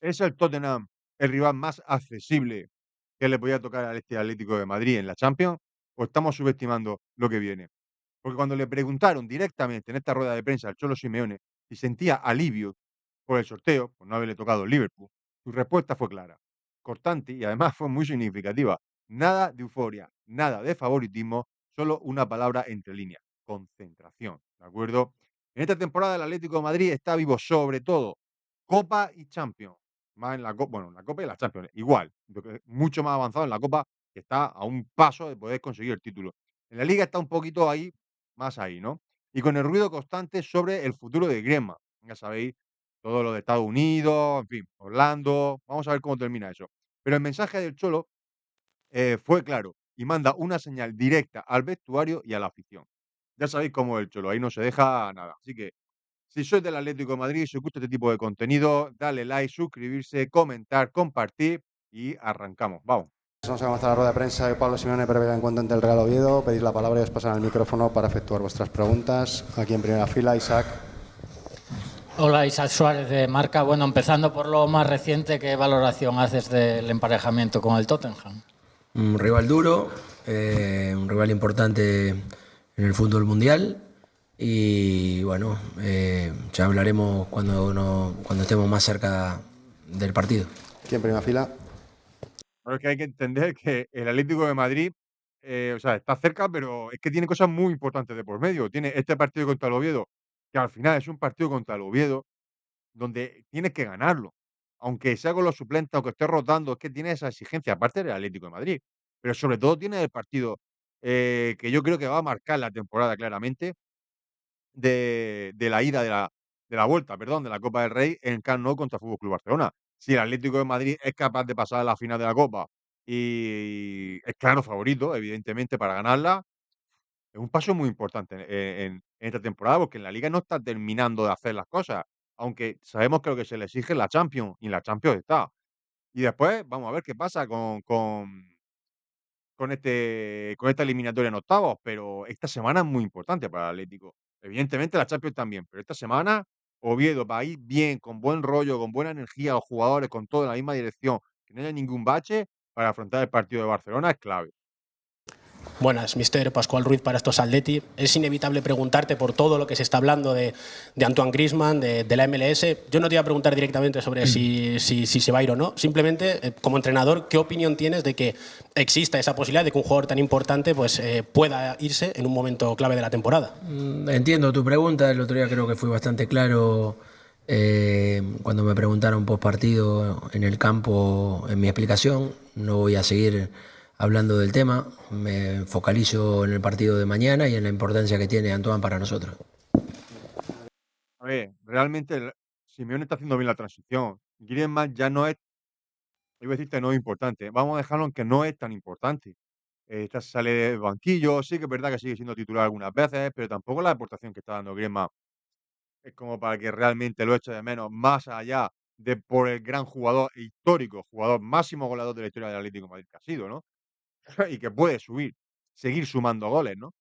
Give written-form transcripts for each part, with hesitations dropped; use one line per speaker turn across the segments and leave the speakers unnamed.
¿Es el Tottenham el rival más accesible que le podía tocar a este Atlético de Madrid en la Champions? ¿O estamos subestimando lo que viene? Porque cuando le preguntaron directamente en esta rueda de prensa al Cholo Simeone si sentía alivio por el sorteo, por no haberle tocado el Liverpool, su respuesta fue clara, cortante y además fue muy significativa. Nada de euforia, nada de favoritismo, solo una palabra entre líneas, concentración, ¿de acuerdo? En esta temporada el Atlético de Madrid está vivo sobre todo Copa y Champions, más en la Copa, bueno, en la Copa y la Champions, igual, yo creo que mucho más avanzado en la Copa, que está a un paso de poder conseguir el título. En la Liga está un poquito ahí, más ahí, ¿no? Y con el ruido constante sobre el futuro de Griezmann. Ya sabéis, todo lo de Estados Unidos, en fin, Orlando. Vamos a ver cómo termina eso. Pero el mensaje del Cholo fue claro y manda una señal directa al vestuario y a la afición. Ya sabéis cómo es el Cholo, ahí no se deja nada. Así que si sois del Atlético de Madrid, si os gusta este tipo de contenido, dale like, suscribirse, comentar, compartir y arrancamos. Vamos.
Vamos a comenzar la rueda de prensa de Pablo Simeone previa encuentro ante el Real Oviedo. Pedís la palabra y os pasan el micrófono para efectuar vuestras preguntas. Aquí en primera fila, Isaac.
Hola, Isaac Suárez de Marca. Bueno, empezando por lo más reciente, ¿qué valoración haces del emparejamiento con el Tottenham?
Un rival duro, un rival importante en el fútbol mundial y bueno, ya hablaremos cuando estemos más cerca del partido.
Aquí en primera fila.
Pero es que hay que entender que el Atlético de Madrid, o sea, está cerca, pero es que tiene cosas muy importantes de por medio. Tiene este partido contra el Oviedo, que al final es un partido contra el Oviedo, donde tienes que ganarlo. Aunque sea con los suplentes, aunque estés rotando, es que tiene esa exigencia, aparte del Atlético de Madrid. Pero sobre todo tiene el partido que yo creo que va a marcar la temporada claramente de la ida de la vuelta, perdón, de la Copa del Rey en Camp Nou contra Fútbol Club Barcelona. Si el Atlético de Madrid es capaz de pasar a la final de la Copa y es claro favorito, evidentemente, para ganarla, es un paso muy importante en esta temporada, porque en la Liga no está terminando de hacer las cosas, aunque sabemos que lo que se le exige es la Champions, y la Champions está. Y después vamos a ver qué pasa con esta eliminatoria en octavos, pero esta semana es muy importante para el Atlético. Evidentemente la Champions también, pero esta semana Oviedo va a ir bien, con buen rollo, con buena energía, los jugadores con todo en la misma dirección, que no haya ningún bache para afrontar el partido de Barcelona es clave.
Buenas, Mister Pascual Ruiz para estos Atleti. Es inevitable preguntarte por todo lo que se está hablando de Antoine Griezmann, de la MLS. Yo no te iba a preguntar directamente sobre si se va a ir o no. Simplemente, como entrenador, ¿qué opinión tienes de que exista esa posibilidad de que un jugador tan importante pues, pueda irse en un momento clave de la temporada?
Entiendo tu pregunta, el otro día creo que fui bastante claro cuando me preguntaron post partido en el campo en mi explicación. No voy a seguir hablando del tema, me focalizo en el partido de mañana y en la importancia que tiene Antoine para nosotros.
A ver, realmente Simeone está haciendo bien la transición. Griezmann ya no es, iba a decirte no es importante, vamos a dejarlo en que no es tan importante. Esta sale del banquillo, sí que es verdad que sigue siendo titular algunas veces, pero tampoco la aportación que está dando Griezmann es como para que realmente lo eche de menos, más allá de por el gran jugador histórico, jugador máximo goleador de la historia del Atlético de Madrid que ha sido, ¿no? Y que puede subir, seguir sumando goles, ¿no?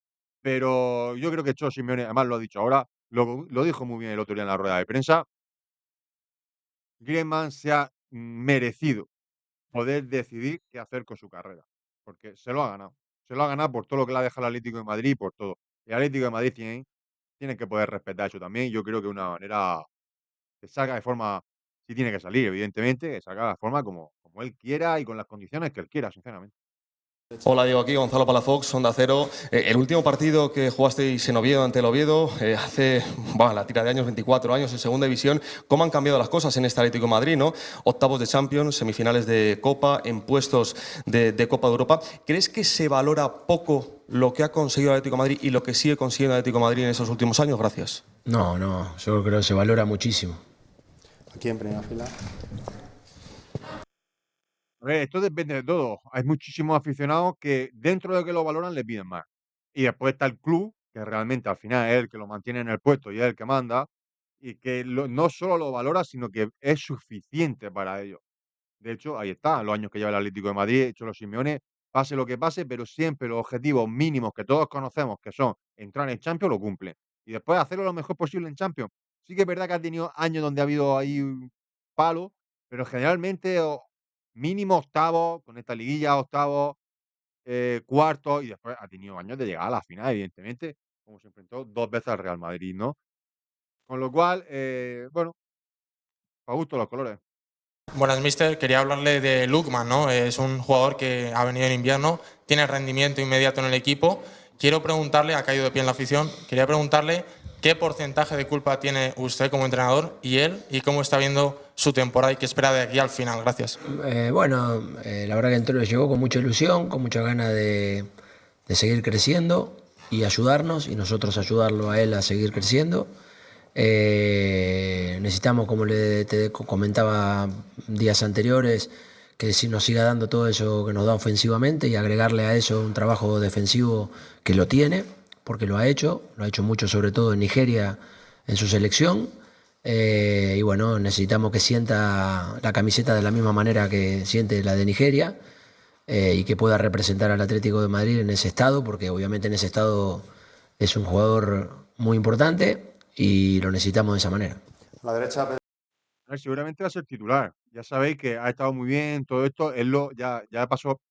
Pero yo creo que Cholo Simeone, además lo ha dicho ahora, lo dijo muy bien el otro día en la rueda de prensa, Griezmann se ha merecido poder decidir qué hacer con su carrera, porque se lo ha ganado. Se lo ha ganado por todo lo que le ha dejado el Atlético de Madrid y por todo. El Atlético de Madrid tiene que poder respetar eso también. Yo creo que de una manera que salga de forma, si tiene que salir, evidentemente, que salga de la forma como él quiera y con las condiciones que él quiera, sinceramente.
Hola Diego, aquí Gonzalo Palafox, Onda Cero. El último partido que jugasteis en Oviedo ante el Oviedo, hace la tira de años, 24 años en Segunda División, ¿cómo han cambiado las cosas en este Atlético de Madrid, ¿no? Octavos de Champions, semifinales de Copa, en puestos de Copa de Europa. ¿Crees que se valora poco lo que ha conseguido el Atlético de Madrid y lo que sigue consiguiendo el Atlético de Madrid en esos últimos años? Gracias.
No, yo creo que se valora muchísimo.
Aquí en primera fila.
A ver, esto depende de todo. Hay muchísimos aficionados que dentro de que lo valoran le piden más. Y después está el club, que realmente al final es el que lo mantiene en el puesto y es el que manda, y que no solo lo valora, sino que es suficiente para ellos. De hecho, ahí está, los años que lleva el Atlético de Madrid, Cholo Simeone, pase lo que pase, pero siempre los objetivos mínimos que todos conocemos, que son entrar en Champions, lo cumple. Y después hacerlo lo mejor posible en Champions. Sí que es verdad que ha tenido años donde ha habido ahí un palo, pero generalmente mínimo octavo, con esta liguilla octavo, cuarto, y después ha tenido años de llegar a la final, evidentemente, como se enfrentó 2 veces al Real Madrid, ¿no? Con lo cual, bueno, a gusto los colores.
Buenas, mister. Quería hablarle de Lookman, ¿no? Es un jugador que ha venido en invierno, tiene rendimiento inmediato en el equipo. Quiero preguntarle, ha caído de pie en la afición, quería preguntarle qué porcentaje de culpa tiene usted como entrenador y él, y cómo está viendo su temporada y qué espera de aquí al final. Gracias.
La verdad que entró, llegó con mucha ilusión, con mucha ganas de seguir creciendo y ayudarnos, y nosotros ayudarlo a él a seguir creciendo. Necesitamos, como te comentaba días anteriores, que si nos siga dando todo eso que nos da ofensivamente y agregarle a eso un trabajo defensivo que lo tiene, porque lo ha hecho mucho, sobre todo en Nigeria, en su selección. Y bueno, necesitamos que sienta la camiseta de la misma manera que siente la de Nigeria, y que pueda representar al Atlético de Madrid en ese estado, porque obviamente en ese estado es un jugador muy importante y lo necesitamos de esa manera.
A la derecha,
A ver, seguramente va a ser titular. Ya sabéis que ha estado muy bien todo esto. Él ya pasó,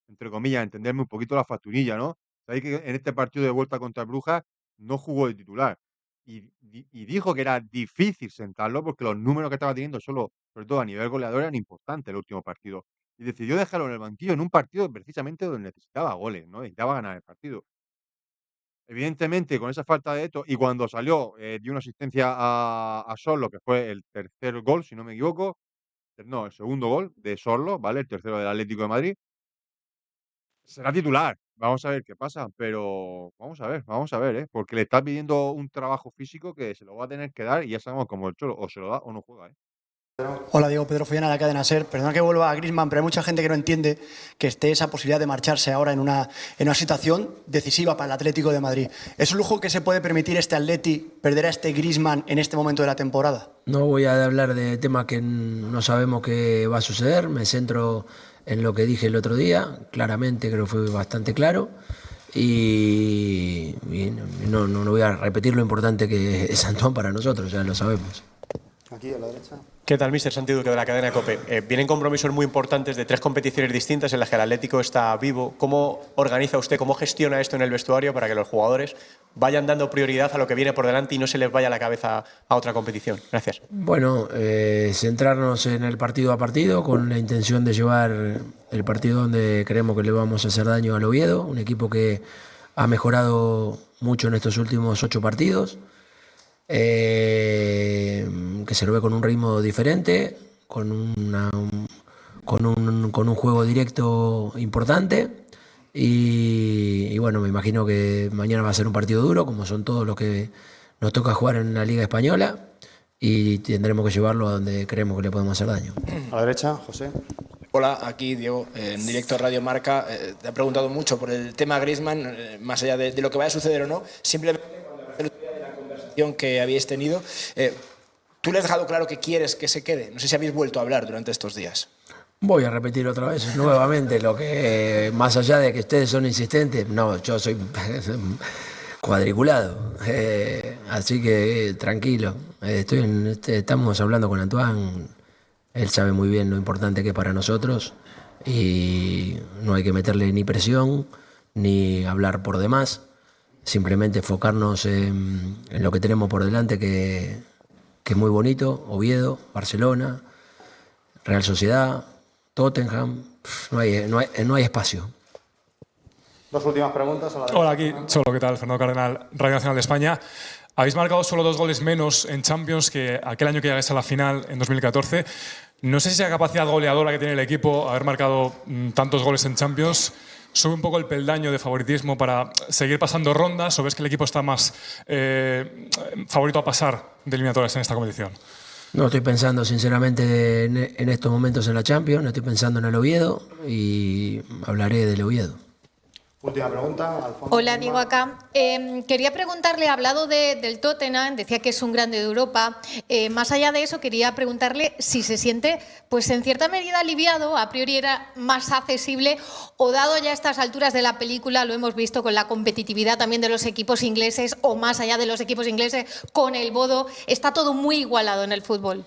entre comillas, a entenderme un poquito la facturilla, ¿no? Sabéis que en este partido de vuelta contra el Brujas no jugó de titular. Y dijo que era difícil sentarlo porque los números que estaba teniendo, sobre todo a nivel goleador, eran importantes el último partido. Y decidió dejarlo en el banquillo en un partido precisamente donde necesitaba goles, ¿no? Necesitaba ganar el partido. Evidentemente, con esa falta de esto, y cuando salió, dio una asistencia a Sorlo, que fue el tercer gol, si no me equivoco. No, el segundo gol de Sorlo, ¿vale? El tercero del Atlético de Madrid. Será titular. Vamos a ver qué pasa, pero vamos a ver, ¿eh? Porque le está pidiendo un trabajo físico que se lo va a tener que dar y ya sabemos cómo el Cholo, o se lo da o no juega, ¿eh?
Hola, Diego, Pedro Follana, de la cadena SER. Perdona que vuelva a Griezmann, pero hay mucha gente que no entiende que esté esa posibilidad de marcharse ahora en una situación decisiva para el Atlético de Madrid. ¿Es un lujo que se puede permitir este Atleti, perder a este Griezmann en este momento de la temporada?
No voy a hablar de temas que no sabemos qué va a suceder, me centro en lo que dije el otro día, claramente creo que fue bastante claro, y no voy a repetir lo importante que es Antón para nosotros, ya lo sabemos.
aquí a la derecha.
¿Qué tal, mister? Santi Duque, de la cadena COPE. Vienen compromisos muy importantes de 3 competiciones distintas en las que el Atlético está vivo. ¿Cómo organiza usted, cómo gestiona esto en el vestuario para que los jugadores vayan dando prioridad a lo que viene por delante y no se les vaya la cabeza a otra competición? Gracias.
Bueno, centrarnos en el partido a partido con la intención de llevar el partido donde creemos que le vamos a hacer daño al Oviedo, un equipo que ha mejorado mucho en estos últimos 8 partidos. Que se lo ve con un ritmo diferente, con un juego directo importante, y bueno, me imagino que mañana va a ser un partido duro, como son todos los que nos toca jugar en la Liga Española, y tendremos que llevarlo a donde creemos que le podemos hacer daño.
A la derecha, José.
Hola, aquí Diego, en directo Radio Marca. Te ha preguntado mucho por el tema Griezmann, más allá de lo que vaya a suceder o no, simplemente que habíais tenido, ¿tú le has dejado claro que quieres que se quede? No sé si habéis vuelto a hablar durante estos días.
Voy a repetir otra vez nuevamente lo que, más allá de que ustedes son insistentes, no, yo soy cuadriculado, así que tranquilo, estamos hablando con Antoine, él sabe muy bien lo importante que es para nosotros y no hay que meterle ni presión ni hablar por demás. Simplemente enfocarnos en lo que tenemos por delante, que es muy bonito: Oviedo, Barcelona, Real Sociedad, Tottenham. No hay espacio.
2 últimas preguntas. A la derecha.
Hola, aquí Cholo, ¿qué tal? Fernando Cardenal, Radio Nacional de España. Habéis marcado solo 2 goles menos en Champions que aquel año que llegáis a la final en 2014. No sé si esa capacidad goleadora que tiene el equipo, haber marcado tantos goles en Champions, sube un poco el peldaño de favoritismo para seguir pasando rondas, o ves que el equipo está más favorito a pasar de eliminatorias en esta competición?
No estoy pensando sinceramente en estos momentos en la Champions, no estoy pensando en el Oviedo y hablaré del Oviedo.
Última pregunta, Alfonso.
Hola, Diego, acá. Quería preguntarle, ha hablado del Tottenham, decía que es un grande de Europa. Más allá de eso, quería preguntarle si se siente, pues en cierta medida aliviado, a priori era más accesible, o dado ya a estas alturas de la película, lo hemos visto con la competitividad también de los equipos ingleses, o más allá de los equipos ingleses, con el Bodo, está todo muy igualado en el fútbol.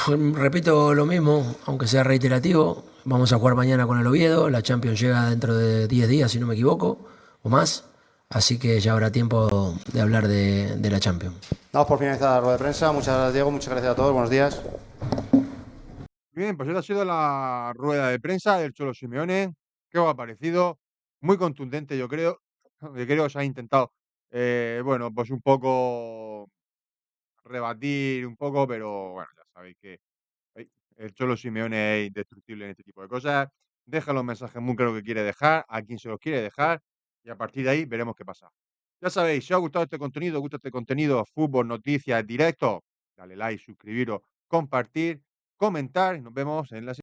Repito lo mismo, aunque sea reiterativo. Vamos a jugar mañana con el Oviedo. La Champions llega dentro de 10 días, si no me equivoco, o más. Así que ya habrá tiempo de hablar de la Champions.
Damos por finalizada la rueda de prensa. Muchas gracias, Diego. Muchas gracias a todos. Buenos días.
Bien, pues esta ha sido la rueda de prensa del Cholo Simeone. ¿Qué os ha parecido? Muy contundente, yo creo. Que creo que se ha intentado, bueno, pues un poco rebatir un poco, pero bueno, ya sabéis que el Cholo Simeone es indestructible en este tipo de cosas. Deja los mensajes muy claros que quiere dejar, a quien se los quiere dejar, y a partir de ahí veremos qué pasa. Ya sabéis, si os ha gustado este contenido, gusta este contenido, fútbol, noticias, directo, dale like, suscribiros, compartir, comentar, y nos vemos en la siguiente.